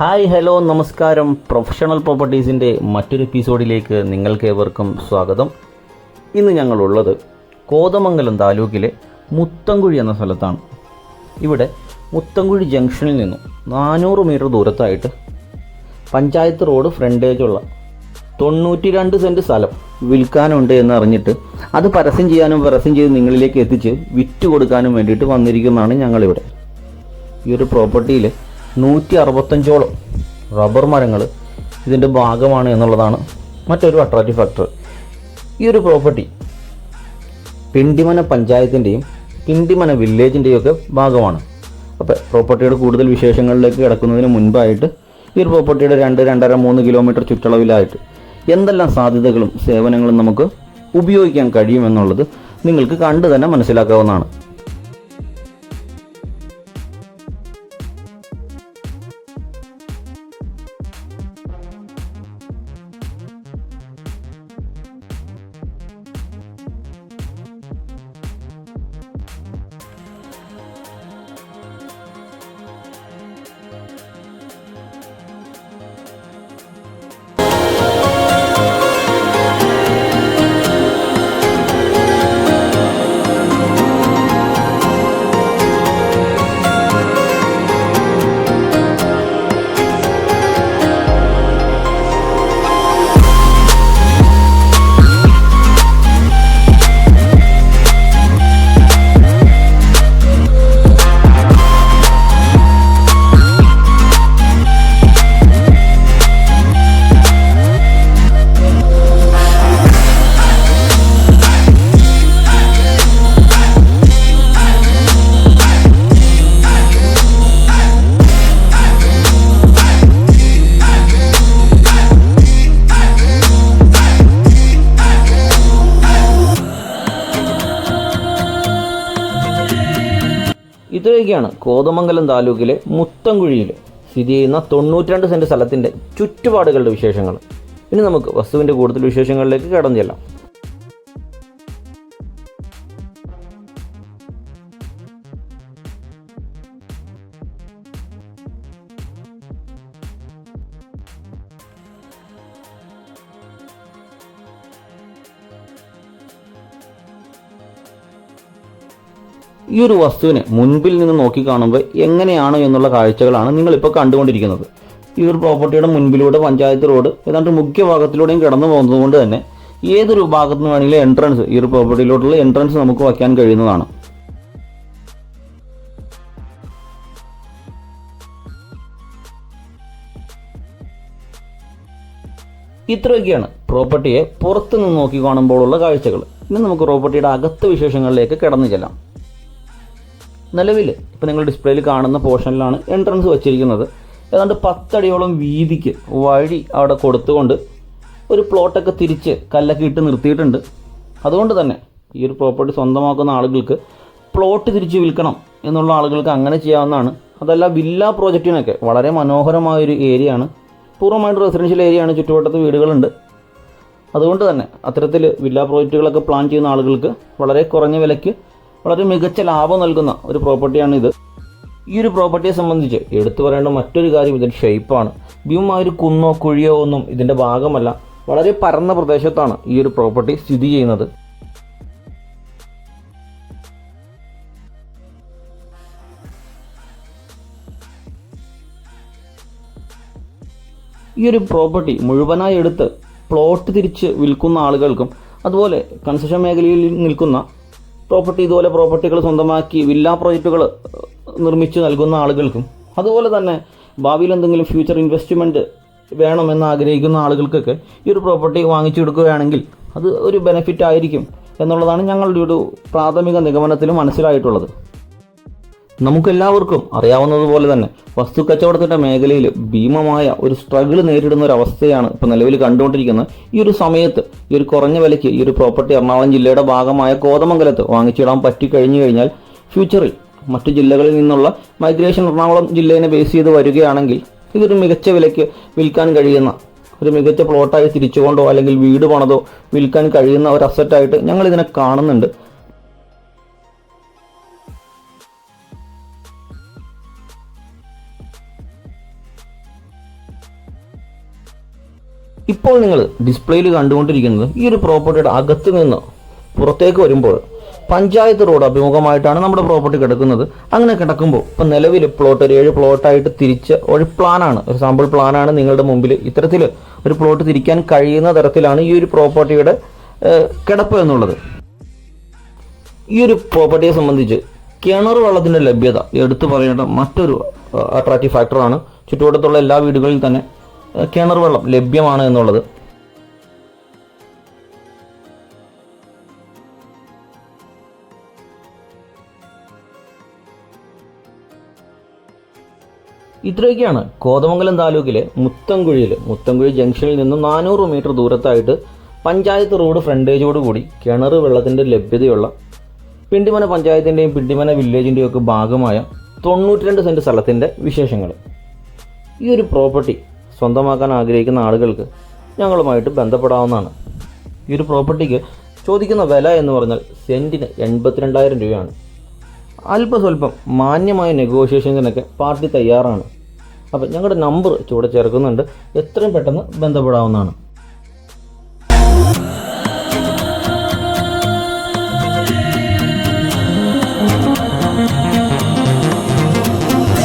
Hi hello നമസ്കാരം. Professional പ്രോപ്പർട്ടീസിൻ്റെ മറ്റൊരു എപ്പിസോഡിലേക്ക് നിങ്ങൾക്കേവർക്കും സ്വാഗതം. ഇന്ന് ഞങ്ങളുള്ളത് കോതമംഗലം താലൂക്കിലെ മുത്തംകുഴി എന്ന സ്ഥലത്താണ്. ഇവിടെ മുത്തംകുഴി ജംഗ്ഷനിൽ നിന്നും 400 മീറ്റർ ദൂരത്തായിട്ട് പഞ്ചായത്ത് റോഡ് ഫ്രണ്ടേജുള്ള 92 സെൻറ്റ് സ്ഥലം വിൽക്കാനുണ്ട് എന്നറിഞ്ഞിട്ട് അത് പരസ്യം ചെയ്ത് നിങ്ങളിലേക്ക് എത്തിച്ച് വിറ്റ് കൊടുക്കാനും വേണ്ടിയിട്ട് വന്നിരിക്കുന്നതാണ് ഞങ്ങളിവിടെ. ഈ ഒരു പ്രോപ്പർട്ടിയിൽ 165ഓളം റബ്ബർ മരങ്ങൾ ഇതിൻ്റെ ഭാഗമാണ് എന്നുള്ളതാണ് മറ്റൊരു അട്രാക്റ്റീവ് ഫാക്ടർ. ഈ ഒരു പ്രോപ്പർട്ടി പിണ്ടിമന പഞ്ചായത്തിൻ്റെയും പിണ്ടിമന വില്ലേജിൻ്റെയും ഒക്കെ ഭാഗമാണ്. അപ്പോൾ പ്രോപ്പർട്ടിയുടെ കൂടുതൽ വിശേഷങ്ങളിലേക്ക് കിടക്കുന്നതിന് മുൻപായിട്ട് ഈ ഒരു പ്രോപ്പർട്ടിയുടെ 2-2.5-3 കിലോമീറ്റർ ചുറ്റളവിലായിട്ട് എന്തെല്ലാം സാധ്യതകളും സേവനങ്ങളും നമുക്ക് ഉപയോഗിക്കാൻ കഴിയുമെന്നുള്ളത് നിങ്ങൾക്ക് കണ്ടു തന്നെ മനസ്സിലാക്കാവുന്നതാണ്. ഇത്രയൊക്കെയാണ് കോതമംഗലം താലൂക്കിലെ മുത്തംകുഴിയിൽ സ്ഥിതി ചെയ്യുന്ന 92 സെൻറ്റ് സ്ഥലത്തിൻ്റെ ചുറ്റുപാടുകളുടെ വിശേഷങ്ങൾ. ഇനി നമുക്ക് വസ്തുവിൻ്റെ കൂടുതൽ വിശേഷങ്ങളിലേക്ക് കടന്നു ചെല്ലാം. ഈ ഒരു വസ്തുവിനെ മുൻപിൽ നിന്ന് നോക്കി കാണുമ്പോൾ എങ്ങനെയാണ് എന്നുള്ള കാഴ്ചകളാണ് നിങ്ങളിപ്പോൾ കണ്ടുകൊണ്ടിരിക്കുന്നത്. ഈ ഒരു പ്രോപ്പർട്ടിയുടെ മുൻപിലൂടെ പഞ്ചായത്ത് റോഡ് ഏതാണ്ട് മുഖ്യ ഭാഗത്തിലൂടെയും കടന്നു പോകുന്നത് കൊണ്ട് തന്നെ ഏതൊരു ഭാഗത്തു നിന്ന് വേണമെങ്കിലും എൻട്രൻസ് ഈ ഒരു പ്രോപ്പർട്ടിയിലോട്ടുള്ള എൻട്രൻസ് നമുക്ക് വയ്ക്കാൻ കഴിയുന്നതാണ്. ഇത്രയൊക്കെയാണ് പ്രോപ്പർട്ടിയെ പുറത്തു നിന്ന് നോക്കി കാണുമ്പോഴുള്ള കാഴ്ചകൾ. ഇനി നമുക്ക് പ്രോപ്പർട്ടിയുടെ അകത്ത് വിശേഷങ്ങളിലേക്ക് കടന്നു ചെല്ലാം. നിലവിൽ ഇപ്പോൾ നിങ്ങൾ ഡിസ്പ്ലേയിൽ കാണുന്ന പോർഷനിലാണ് എൻട്രൻസ് വച്ചിരിക്കുന്നത്. ഏതാണ്ട് 10 അടിയോളം വീതിക്ക് വഴി അവിടെ കൊടുത്തുകൊണ്ട് ഒരു പ്ലോട്ടൊക്കെ തിരിച്ച് കല്ലൊക്കെ ഇട്ട് നിർത്തിയിട്ടുണ്ട്. അതുകൊണ്ട് തന്നെ ഈ ഒരു പ്രോപ്പർട്ടി സ്വന്തമാക്കുന്ന ആളുകൾക്ക് പ്ലോട്ട് തിരിച്ച് വിൽക്കണം എന്നുള്ള ആളുകൾക്ക് അങ്ങനെ ചെയ്യാവുന്നതാണ്. അതല്ല വില്ല പ്രോജക്റ്റിനൊക്കെ വളരെ മനോഹരമായൊരു ഏരിയയാണ്. പൂർണ്ണമായിട്ട് റെസിഡൻഷ്യൽ ഏരിയയാണ്, ചുറ്റുവട്ടത്ത് വീടുകളുണ്ട്. അതുകൊണ്ട് തന്നെ അത്തരത്തിൽ വില്ല പ്രോജക്റ്റുകളൊക്കെ പ്ലാൻ ചെയ്യുന്ന ആളുകൾക്ക് വളരെ കുറഞ്ഞ വിലയ്ക്ക് വളരെ മികച്ച ലാഭം നൽകുന്ന ഒരു പ്രോപ്പർട്ടിയാണ് ഇത്. ഈ ഒരു പ്രോപ്പർട്ടിയെ സംബന്ധിച്ച് എടുത്തു പറയേണ്ട മറ്റൊരു കാര്യം ഇതിൻ്റെ ഷേപ്പാണ്. ഭീമമായൊരു കുന്നോ കുഴിയോ ഒന്നും ഇതിൻ്റെ ഭാഗമല്ല. വളരെ പരന്ന പ്രദേശത്താണ് ഈ ഒരു പ്രോപ്പർട്ടി സ്ഥിതി ചെയ്യുന്നത്. ഈ ഒരു പ്രോപ്പർട്ടി മുഴുവനായി എടുത്ത് പ്ലോട്ട് തിരിച്ച് വിൽക്കുന്ന ആളുകൾക്കും അതുപോലെ കൺസ്ട്രക്ഷൻ മേഖലയിൽ നിൽക്കുന്ന ഇതുപോലെ പ്രോപ്പർട്ടികൾ സ്വന്തമാക്കി വില്ല പ്രോജക്റ്റുകൾ നിർമ്മിച്ച് നൽകുന്ന ആളുകൾക്കും അതുപോലെ തന്നെ ഭാവിയിൽ എന്തെങ്കിലും ഫ്യൂച്ചർ ഇൻവെസ്റ്റ്മെൻറ്റ് വേണമെന്ന് ആഗ്രഹിക്കുന്ന ആളുകൾക്കൊക്കെ ഈ ഒരു പ്രോപ്പർട്ടി വാങ്ങിച്ചെടുക്കുകയാണെങ്കിൽ അത് ഒരു ബെനിഫിറ്റ് ആയിരിക്കും എന്നുള്ളതാണ് ഞങ്ങളുടെ ഒരു പ്രാഥമിക നിഗമനത്തിൽ മനസ്സിലായിട്ടുള്ളത്. നമുക്കെല്ലാവർക്കും അറിയാവുന്നതുപോലെ തന്നെ വസ്തു കച്ചവടത്തിൻ്റെ മേഖലയിൽ ഭീമമായ ഒരു സ്ട്രഗിൾ നേരിടുന്ന ഒരു അവസ്ഥയാണ് ഇപ്പോൾ നിലവിൽ കണ്ടുകൊണ്ടിരിക്കുന്നത്. ഈ ഒരു സമയത്ത് ഈ ഒരു കുറഞ്ഞ വിലയ്ക്ക് ഈ ഒരു പ്രോപ്പർട്ടി എറണാകുളം ജില്ലയുടെ ഭാഗമായ കോതമംഗലത്ത് വാങ്ങിച്ചിടാൻ പറ്റിക്കഴിഞ്ഞു കഴിഞ്ഞാൽ ഫ്യൂച്ചറിൽ മറ്റു ജില്ലകളിൽ നിന്നുള്ള മൈഗ്രേഷൻ എറണാകുളം ജില്ലേനെ ബേസ് ചെയ്ത് വരികയാണെങ്കിൽ ഇതൊരു മികച്ച വിലയ്ക്ക് വിൽക്കാൻ കഴിയുന്ന ഒരു മികച്ച പ്ലോട്ടായി തിരിച്ചുകൊണ്ടോ അല്ലെങ്കിൽ വീട് പണതോ വിൽക്കാൻ കഴിയുന്ന ഒരു അസറ്റായിട്ട് ഞങ്ങൾ ഇതിനെ കാണുന്നുണ്ട്. ഇപ്പോൾ നിങ്ങൾ ഡിസ്പ്ലേയിൽ കണ്ടുകൊണ്ടിരിക്കുന്നത് ഈ ഒരു പ്രോപ്പർട്ടിയുടെ അകത്ത് നിന്ന് പുറത്തേക്ക് വരുമ്പോൾ പഞ്ചായത്ത് റോഡ് അഭിമുഖമായിട്ടാണ് നമ്മുടെ പ്രോപ്പർട്ടി കിടക്കുന്നത്. അങ്ങനെ കിടക്കുമ്പോൾ ഇപ്പം നിലവിൽ പ്ലോട്ട് ഒരു 7 പ്ലോട്ടായിട്ട് തിരിച്ച ഒരു പ്ലാനാണ്, ഒരു സാമ്പിൾ പ്ലാനാണ് നിങ്ങളുടെ മുമ്പിൽ. ഇത്തരത്തിൽ ഒരു പ്ലോട്ട് തിരിക്കാൻ കഴിയുന്ന തരത്തിലാണ് ഈ ഒരു പ്രോപ്പർട്ടിയുടെ കിടപ്പ് എന്നുള്ളത്. ഈ ഒരു പ്രോപ്പർട്ടിയെ സംബന്ധിച്ച് കിണർ വെള്ളത്തിൻ്റെ ലഭ്യത എടുത്തു പറയേണ്ട മറ്റൊരു അട്രാക്റ്റീവ് ഫാക്ടറാണ്. ചുറ്റുവട്ടത്തുള്ള എല്ലാ വീടുകളിൽ തന്നെ കിണർ വെള്ളം ലഭ്യമാണ് എന്നുള്ളത്. ഇത്രയൊക്കെയാണ് കോതമംഗലം താലൂക്കിലെ മുത്തംകുഴി ജംഗ്ഷനിൽ നിന്നും 400 മീറ്റർ ദൂരത്തായിട്ട് പഞ്ചായത്ത് റോഡ് ഫ്രണ്ടേജോടുകൂടി കിണർ വെള്ളത്തിൻ്റെ ലഭ്യതയുള്ള പിണ്ടിമന പഞ്ചായത്തിൻ്റെയും പിണ്ടിമന വില്ലേജിൻ്റെയും ഒക്കെ ഭാഗമായ 92 സെൻറ്റ് സ്ഥലത്തിൻ്റെ വിശേഷങ്ങൾ. ഈ ഒരു പ്രോപ്പർട്ടി സ്വന്തമാക്കാൻ ആഗ്രഹിക്കുന്ന ആളുകൾക്ക് ഞങ്ങളുമായിട്ട് ബന്ധപ്പെടാവുന്നതാണ്. ഈ ഒരു പ്രോപ്പർട്ടിക്ക് ചോദിക്കുന്ന വില എന്ന് പറഞ്ഞാൽ സെൻറ്റിന് 82,000 രൂപയാണ്. അല്പസ്വല്പം മാന്യമായ നെഗോഷിയേഷൻസിനൊക്കെ പാർട്ടി തയ്യാറാണ്. അപ്പം ഞങ്ങളുടെ നമ്പർ ചുവടെ ചേർക്കുന്നുണ്ട്, എത്രയും പെട്ടെന്ന് ബന്ധപ്പെടാവുന്നതാണ്.